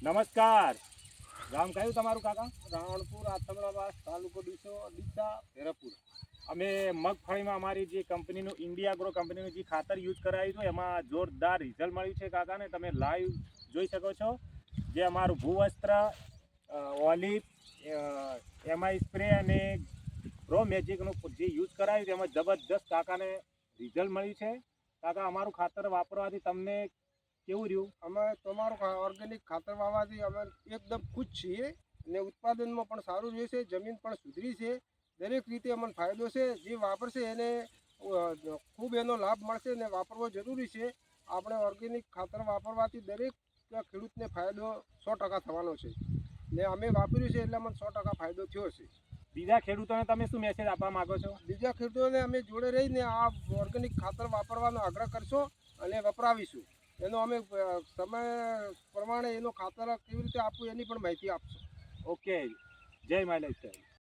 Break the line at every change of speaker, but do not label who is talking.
નમસ્કાર. ગામ કયું તમારું કાકા?
રાણપુર આથમણાબાદ તાલુકો ડીસા હેરાપુર.
અમે મગફળીમાં અમારી જે કંપનીનું ઇન્ડિયા એગ્રો કંપનીનું જે ખાતર યુઝ કરાવ્યું હતું એમાં જોરદાર રિઝલ્ટ મળ્યું છે કાકાને. તમે લાઈવ જોઈ શકો છો. જે અમારું ભૂવસ્ત્ર, ઓલિવ, એમઆઈ સ્પ્રે અને રો મેજિકનું જે યુઝ કરાવ્યું એમાં જબરદસ્ત કાકાને રિઝલ્ટ મળ્યું છે. કાકા, અમારું ખાતર વાપરવાથી તમને કેવું રહ્યું?
અમે તમારું ઓર્ગેનિક ખાતર વાવવાથી અમે એકદમ ખુશ છીએ અને ઉત્પાદનમાં પણ સારું રહે છે, જમીન પણ સુધરી છે. દરેક રીતે અમને ફાયદો છે. જે વાપરશે એને ખૂબ એનો લાભ મળશે અને વાપરવો જરૂરી છે. આપણે ઓર્ગેનિક ખાતર વાપરવાથી દરેક ખેડૂતને ફાયદો 100% થવાનો છે ને અમે વાપર્યું છે એટલે અમને 100% ફાયદો થયો છે.
બીજા ખેડૂતોને તમે શું મેસેજ આપવા માંગો છો?
બીજા ખેડૂતોને અમે જોડે રહીને આ ઓર્ગેનિક ખાતર વાપરવાનો આગ્રહ કરશો અને વપરાવીશું. એનો અમે સમય પ્રમાણે એનો ખાતર કેવી રીતે આપવું એની પણ માહિતી આપશું.
ઓકે, જય માય લાઈફ.